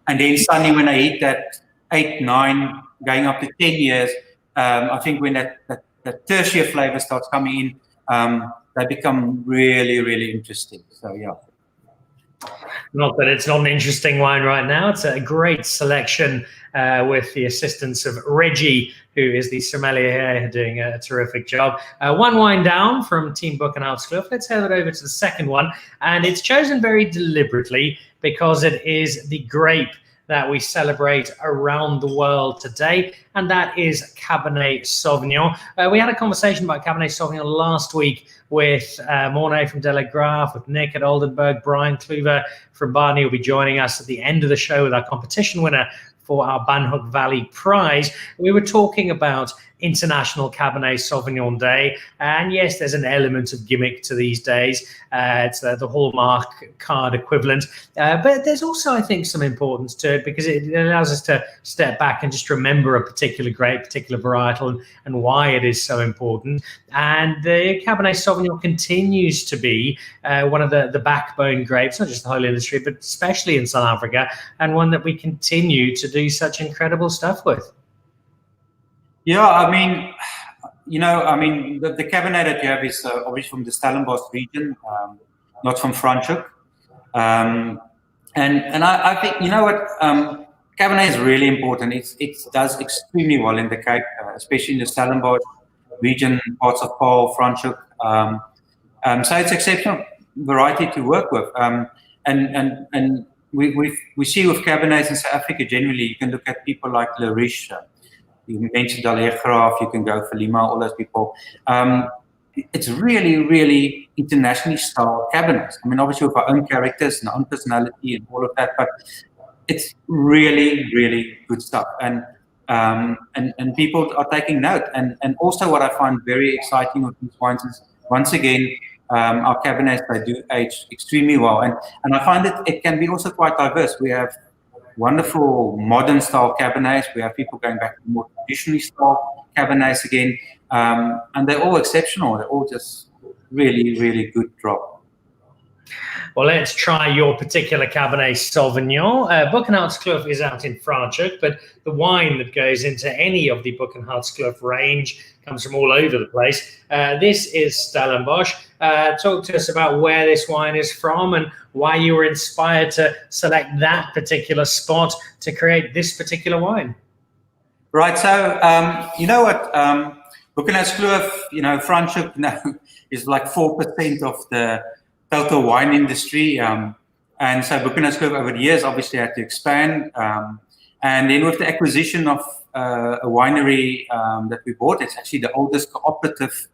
Speaker 4: and then suddenly when I hit that 8, 9, going up to 10 years, I think when that tertiary flavor starts coming in, they become really, really interesting. So yeah.
Speaker 1: Not that it's not an interesting wine right now. It's a great selection with the assistance of Reggie, who is the sommelier here, doing a terrific job. One wine down from Team Boelenhoutskloof. Let's head over to the second one. And it's chosen very deliberately because it is the grape that we celebrate around the world today, and that is Cabernet Sauvignon. We had a conversation about Cabernet Sauvignon last week with Mornay from Delagrave, with Nick at Oldenburg, Brian Kluver from Barney will be joining us at the end of the show with our competition winner for our Banhook Valley Prize. We were talking about International Cabernet Sauvignon Day, and yes, there's an element of gimmick to these days. It's the Hallmark card equivalent, but there's also, I think, some importance to it because it allows us to step back and just remember a particular grape, particular varietal, and why it is so important. And the Cabernet Sauvignon continues to be one of the backbone grapes, not just the whole industry, but especially in South Africa, and one that we continue to do such incredible stuff with.
Speaker 4: Yeah, I mean, the Cabernet that you have is obviously from the Stellenbosch region, not from Franschhoek. And I think, Cabernet is really important. It does extremely well in the Cape, especially in the Stellenbosch region, parts of Paarl, Franschhoek. So it's exceptional variety to work with. And we see with Cabernets in South Africa generally, you can look at people like Le Riche. You mentioned Delagrave, you can go for Lima, all those people. It's really, really internationally styled Cabernets. I mean, obviously with our own characters and our own personality and all of that, but it's really, really good stuff. And people are taking note. And also what I find very exciting with these wines is, once again, our Cabernets, they do age extremely well. And I find that it can be also quite diverse. We have wonderful modern style Cabernets. We have people going back to more traditionally style Cabernets again. And they're all exceptional. They're all just really, really good drop.
Speaker 1: Well, let's try your particular Cabernet Sauvignon. Boelenhoutskloof is out in Franschhoek, but the wine that goes into any of the Boelenhoutskloof range comes from all over the place. This is Stellenbosch. Talk to us about where this wine is from and why you were inspired to select that particular spot to create this particular wine.
Speaker 4: Right. So, you know what? Boelenhoutskloof, Franschhoek is like 4% of the total wine industry. And so Boelenhoutskloof over the years obviously had to expand. And then with the acquisition of a winery that we bought, it's actually the oldest cooperative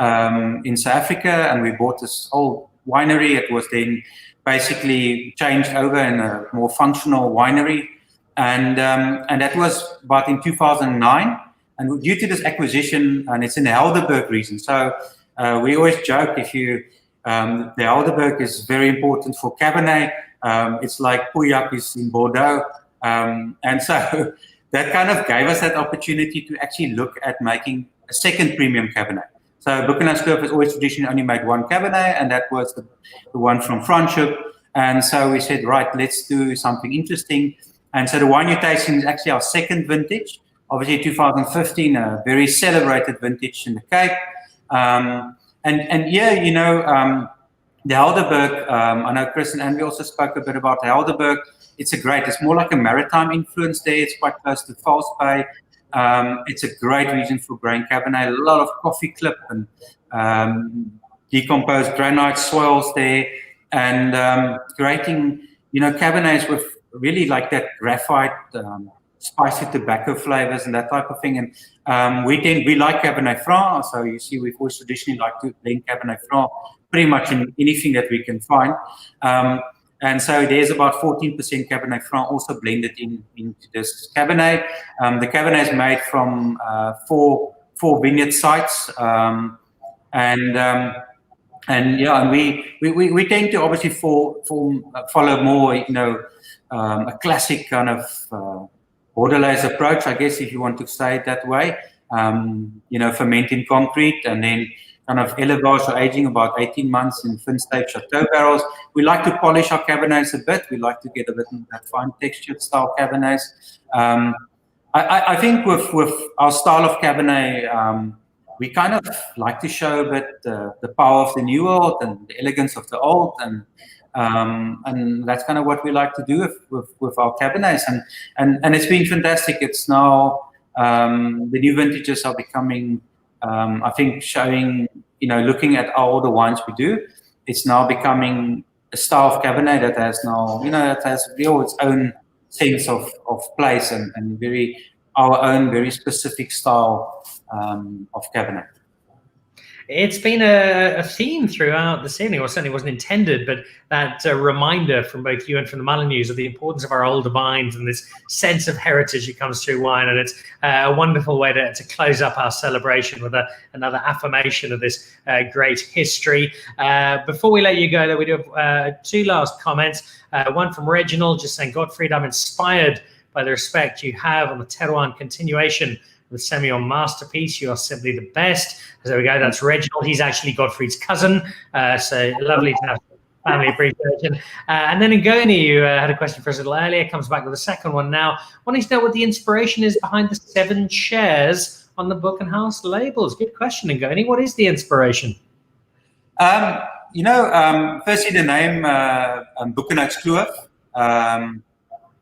Speaker 4: in South Africa, and we bought this old winery. It was then basically changed over in a more functional winery, and that was about in 2009. And due to this acquisition, and it's in the Helderberg region, so we always joke the Helderberg is very important for Cabernet. It's like Pauillac is in Bordeaux, and so that kind of gave us that opportunity to actually look at making a second premium Cabernet. So Boelenhoutskloof has always traditionally only made one Cabernet, and that was the one from Franschhoek. And so we said, right, let's do something interesting. And so the wine you're tasting is actually our second vintage. Obviously, 2015, a very celebrated vintage in the Cape. And yeah, the Helderberg, I know Chris and Andy also spoke a bit about the Helderberg. It's more like a maritime influence there. It's quite close to False Bay. It's a great region for growing Cabernet. A lot of coffee clip and decomposed granite soils there, and creating, Cabernets with really like that graphite, spicy tobacco flavors and that type of thing. And we like Cabernet Franc, so you see we've always traditionally liked to blend Cabernet Franc pretty much in anything that we can find. And so there's about 14% Cabernet Franc also blended into this Cabernet. The Cabernet is made from four vineyard sites, and we tend to obviously follow more, a classic kind of Bordelais approach, I guess, if you want to say it that way. Ferment in concrete and then kind of élevage or aging about 18 months in thin stage chateau barrels. We like to polish our Cabernets a bit. We like to get a bit of that fine textured style Cabernets. I think with our style of Cabernet, we kind of like to show a bit the power of the new world and the elegance of the old, and that's kind of what we like to do with our Cabernets, and it's been fantastic. It's now the new vintages are becoming, I think, showing, looking at all the wines we do, it's now becoming a style of Cabernet that has now, that has its own sense of place and our own very specific style of Cabernet.
Speaker 1: It's been a theme throughout the evening, or certainly wasn't intended, but that reminder from both you and from the Boelenhoutskloof of the importance of our older vines and this sense of heritage that comes through wine. And it's a wonderful way to close up our celebration with another affirmation of this great history. Before we let you go, though, we do have two last comments. One from Reginald, just saying, Gottfried, I'm inspired by the respect you have on the terroir and continuation with Semillon masterpiece. You are simply the best. So there we go. That's Reginald. He's actually Gottfried's cousin. So lovely to have family appreciation. And then Ngoni, you had a question for us a little earlier, comes back with a second one now. Wanting to know what the inspiration is behind the 7 chairs on the Boelenhouse labels. Good question, Ngoni. What is the inspiration?
Speaker 4: Firstly, the name Boelenhoutskloof.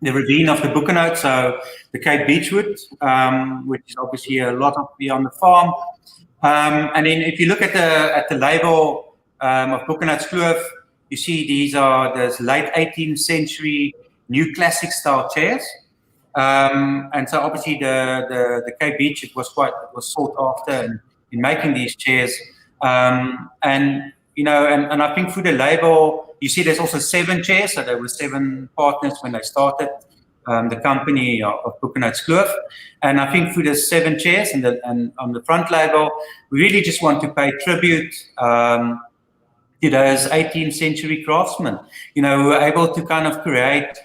Speaker 4: The ravine of the Boekenhout, so the Cape Beechwood, which is obviously a lot of beyond the farm. And then if you look at the label of Boelenhoutskloof, you see these are the late 18th century new classic style chairs. And so obviously the Cape Beechwood was sought after in making these chairs. And I think through the label, you see there's also 7 chairs, so there were 7 partners when they started the company of Boelenhoutskloof. And I think through the 7 chairs and on the front label, we really just want to pay tribute to those 18th century craftsmen, who were able to kind of create,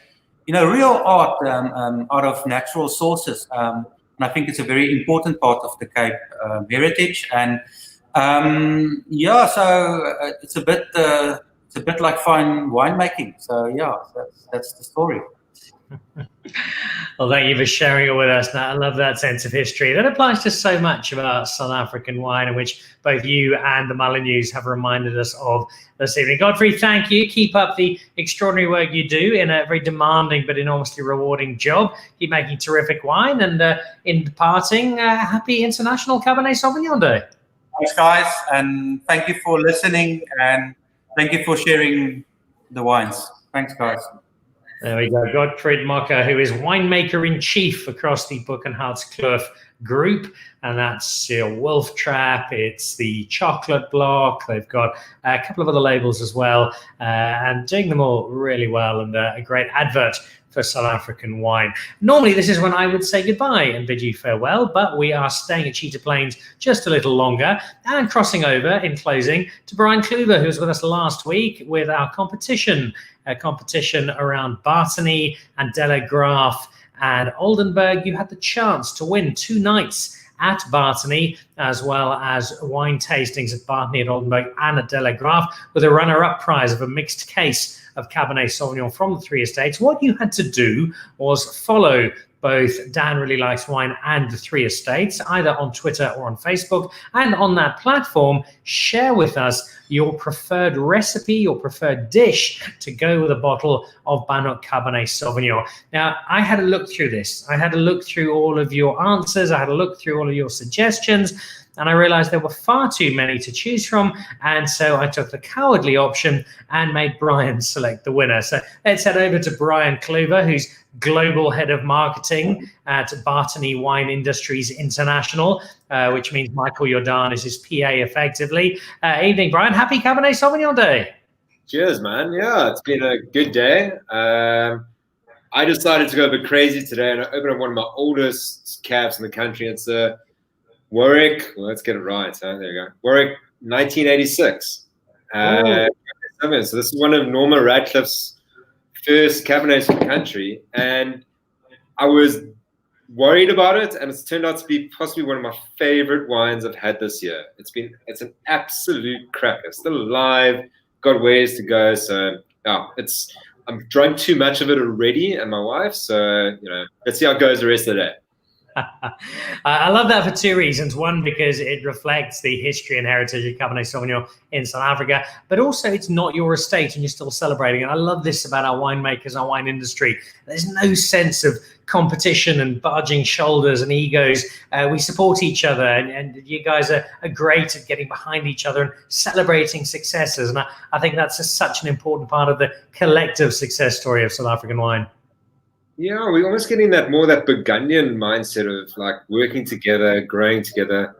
Speaker 4: real art out of natural sources. And I think it's a very important part of the Cape heritage. And so it's a bit like fine winemaking. So yeah, that's the story.
Speaker 1: Well, thank you for sharing it with us. Now, I love that sense of history. That applies to so much about South African wine, in which both you and the Boelenhoutskloof have reminded us of this evening. Godfrey, thank you. Keep up the extraordinary work you do in a very demanding but enormously rewarding job. Keep making terrific wine. And in departing, happy International Cabernet Sauvignon Day.
Speaker 4: Thanks, guys. And thank you for listening. And thank you for sharing the wines. Thanks, guys.
Speaker 1: There we go. Gottfried Mocker, who is winemaker-in-chief across the Boelenhoutskloof group, and that's Wolf Trap, it's the Chocolate Block, they've got a couple of other labels as well, and doing them all really well, and a great advert for South African wine. Normally, this is when I would say goodbye and bid you farewell, but we are staying at Cheetah Plains just a little longer and crossing over in closing to Brian Kluver, who was with us last week with our competition, a competition around Bartony and Delagraaf and Oldenburg. You had the chance to win 2 nights at Bartony, as well as wine tastings at Bartony, at Oldenburg, and at Delagraaf, with a runner-up prize of a mixed case of Cabernet Sauvignon from the 3 estates. What you had to do was follow both Dan Really Likes Wine and the 3 estates, either on Twitter or on Facebook, and on that platform, share with us your preferred recipe, your preferred dish to go with a bottle of Bannock Cabernet Sauvignon. Now, I had a look through this. I had a look through all of your answers. I had a look through all of your suggestions, and I realized there were far too many to choose from, and so I took the cowardly option and made Brian select the winner. So let's head over to Brian Kluver, who's Global Head of Marketing at Bartony Wine Industries International, which means Michael Jordan is his PA effectively. Evening, Brian. Happy Cabernet Sauvignon Day.
Speaker 5: Cheers, man. Yeah, it's been a good day. I decided to go a bit crazy today, and I opened up one of my oldest cabs in the country. It's a Warwick. Well, let's get it right. Huh? There you go. Warwick 1986. So this is one of Norma Radcliffe's first Cabernets in the country, and I was worried about it, and it's turned out to be possibly one of my favorite wines I've had this year. It's an absolute cracker. Still alive, got ways to go. So yeah, I'm drunk too much of it already, and my wife. So let's see how it goes the rest of the day.
Speaker 1: I love that for 2 reasons. One, because it reflects the history and heritage of Cabernet Sauvignon in South Africa, but also it's not your estate and you're still celebrating. And I love this about our winemakers, our wine industry. There's no sense of competition and barging shoulders and egos. We support each other, and you guys are great at getting behind each other and celebrating successes. And I think that's such an important part of the collective success story of South African wine.
Speaker 5: Yeah, we're almost getting that Burgundian mindset of like working together, growing together.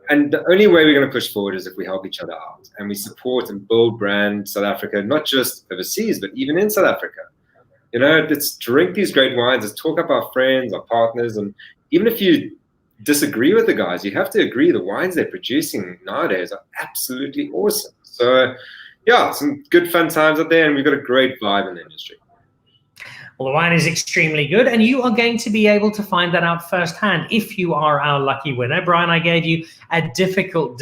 Speaker 5: And the only way we're going to push forward is if we help each other out and we support and build brand South Africa, not just overseas, but even in South Africa. Let's drink these great wines, let's talk up our friends, our partners. And even if you disagree with the guys, you have to agree the wines they're producing nowadays are absolutely awesome. So yeah, some good fun times out there, and we've got a great vibe in the industry.
Speaker 1: Well, the wine is extremely good, and you are going to be able to find that out firsthand if you are our lucky winner. Brian, I gave you a difficult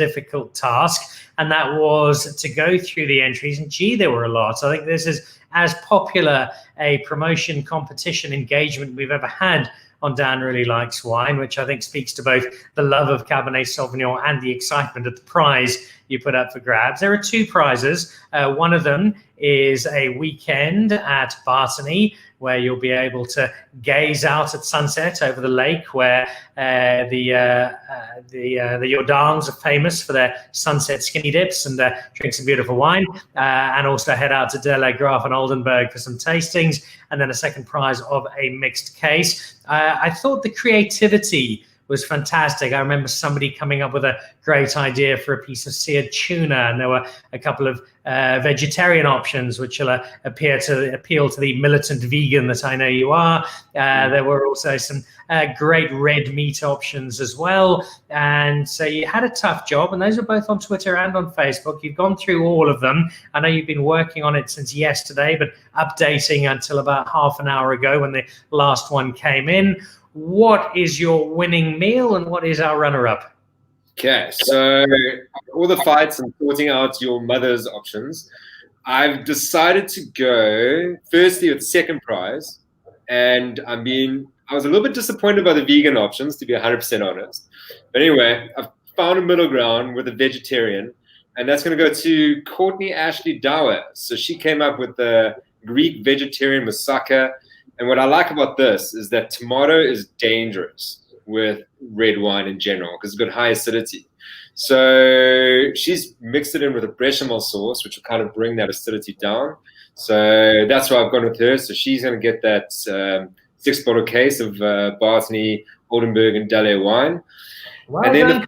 Speaker 1: task, and that was to go through the entries, and gee, there were a lot. So I think this is as popular a promotion competition engagement we've ever had on Dan Really Likes Wine, which I think speaks to both the love of Cabernet Sauvignon and the excitement of the prize you put up for grabs. There are 2 prizes. One of them is a weekend at Bartony, where you'll be able to gaze out at sunset over the lake, where the Jordans are famous for their sunset skinny dips and drink some beautiful wine, and also head out to Delagraaf and Oldenburg for some tastings, and then a second prize of a mixed case. I thought the creativity was fantastic. I remember somebody coming up with a great idea for a piece of seared tuna, and there were a couple of vegetarian options which will appeal to the militant vegan that I know you are. There were also some great red meat options as well, and so you had a tough job, and those are both on Twitter and on Facebook. You've gone through all of them. I know you've been working on it since yesterday, but updating until about half an hour ago when the last one came in. What is your winning meal, and what is our runner-up?
Speaker 5: Okay, so all the fights and sorting out your mother's options, I've decided to go firstly with second prize, and I was a little bit disappointed by the vegan options, to be 100% honest. But anyway, I've found a middle ground with a vegetarian, and that's going to go to Courtney Ashley Dower. So she came up with the Greek vegetarian moussaka. And what I like about this is that tomato is dangerous with red wine in general because it's got high acidity. So she's mixed it in with a bechamel sauce, which will kind of bring that acidity down. So that's why I've gone with her. So she's going to get that 6-bottle case of Bartney, Oldenburg, and Dalle wine.
Speaker 1: Well
Speaker 5: and then
Speaker 1: done,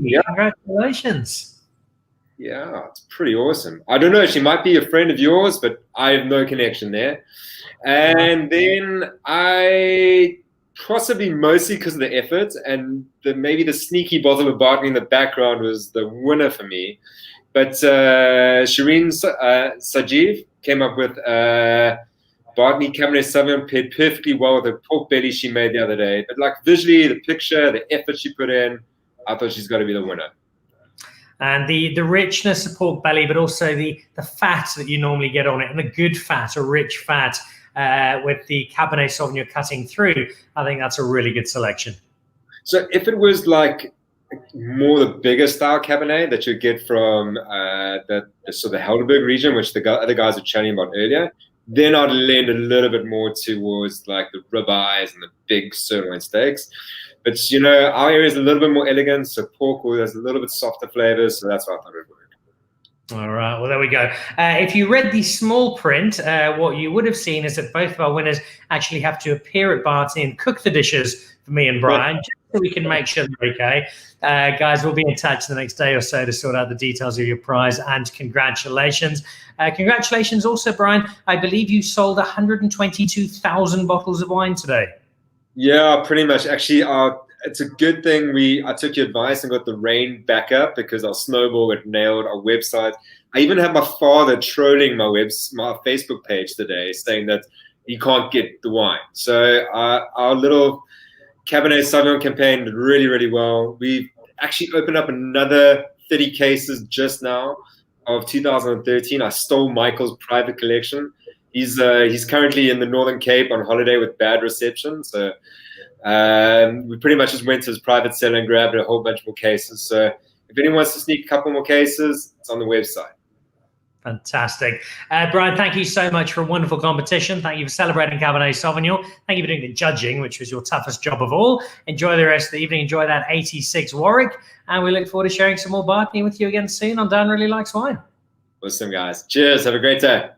Speaker 5: yeah.
Speaker 1: Congratulations.
Speaker 5: Yeah, it's pretty awesome. I don't know, she might be a friend of yours, but I have no connection there. And then I possibly mostly because of the effort and maybe the sneaky bottle of Bartney in the background was the winner for me. But Shireen Sajiv came up with Bartney Cabernet Sauvignon paired perfectly well with the pork belly she made the other day. But like visually, the picture, the effort she put in, I thought she's got to be the winner.
Speaker 1: And the richness of pork belly, but also the fat that you normally get on it, and a good fat, a rich fat, with the Cabernet Sauvignon cutting through. I think that's a really good selection.
Speaker 5: So if it was like more the bigger style Cabernet that you get from the Helderberg region, which the other guys were chatting about earlier, then I'd lend a little bit more towards like the ribeyes and the big sirloin steaks. But, you know, our area is a little bit more elegant, so pork has a little bit softer flavors, so that's why I thought it would work.
Speaker 1: All right, well, there we go. If you read the small print, what you would have seen is that both of our winners actually have to appear at Bartney and cook the dishes for me and Brian, just so we can make sure they're okay. Guys, we'll be in touch the next day or so to sort out the details of your prize, and congratulations. Congratulations also, Brian. I believe you sold 122,000 bottles of wine today.
Speaker 5: Yeah, pretty much. Actually, it's a good thing I took your advice and got the rain back up because our snowball got nailed our website. I even had my father trolling my Facebook page today saying that he can't get the wine. So our little Cabernet Sauvignon campaign did really, really well. We actually opened up another 30 cases just now of 2013. I stole Michael's private collection. He's currently in the Northern Cape on holiday with bad reception. So we pretty much just went to his private cellar and grabbed a whole bunch more cases. So if anyone wants to sneak a couple more cases, it's on the website.
Speaker 1: Fantastic. Brian, thank you so much for a wonderful competition. Thank you for celebrating Cabernet Sauvignon. Thank you for doing the judging, which was your toughest job of all. Enjoy the rest of the evening. Enjoy that 86 Warwick. And we look forward to sharing some more Bartney with you again soon on Dan Really Likes Wine.
Speaker 5: Awesome, guys. Cheers. Have a great day.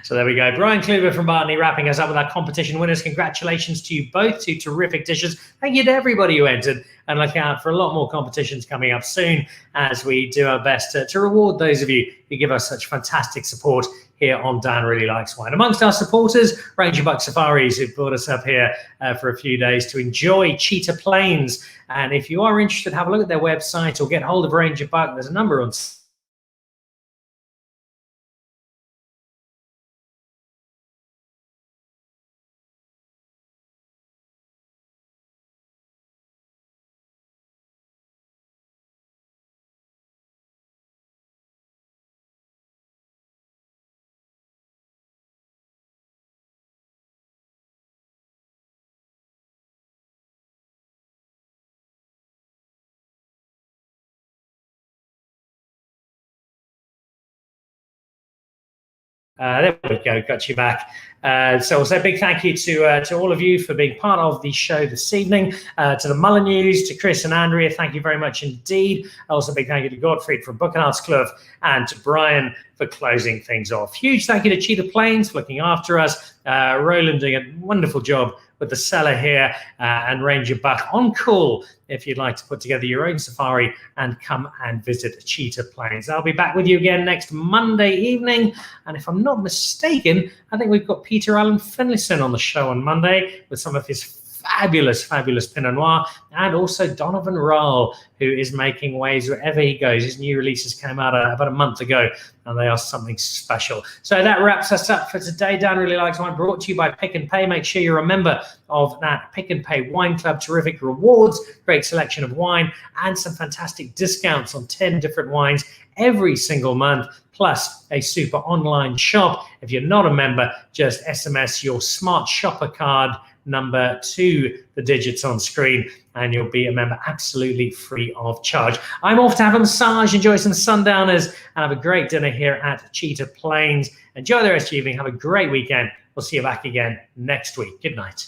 Speaker 1: So there we go. Brian Kluver from Bartney wrapping us up with our competition winners. Congratulations to you both. 2 terrific dishes. Thank you to everybody who entered, and look out for a lot more competitions coming up soon as we do our best to reward those of you who give us such fantastic support here on Dan Really Likes Wine. Amongst our supporters, Ranger Buck Safaris, who brought us up here for a few days to enjoy Cheetah Plains. And if you are interested, have a look at their website or get hold of Ranger Buck. There's a number on there we go, got you back. So also a big thank you to all of you for being part of the show this evening. To the Molyneux, to Chris and Andrea, thank you very much indeed. Also a big thank you to Gottfried from Boelenhoutskloof and to Brian for closing things off. Huge thank you to Cheetah Plains for looking after us. Roland doing a wonderful job with the cellar here, and Ranger Buck on call if you'd like to put together your own safari and come and visit Cheetah Plains. I'll be back with you again next Monday evening, and if I'm not mistaken, I think we've got Peter Allen Finlayson on the show on Monday with some of his fabulous Pinot Noir, and also Donovan Rahl, who is making waves wherever he goes. His new releases came out about a month ago, and they are something special. So that wraps us up for today. Dan Really Likes Wine, brought to you by Pick and Pay. Make sure you're a member of that Pick and Pay Wine Club. Terrific rewards, great selection of wine, and some fantastic discounts on 10 different wines every single month, plus a super online shop. If you're not a member, just SMS your smart shopper card number to the digits on screen, and you'll be a member absolutely free of charge. I'm off to have a massage, enjoy some sundowners, and have a great dinner here at Cheetah Plains. Enjoy the rest of the evening. Have a great weekend. We'll see you back again next week. Good night.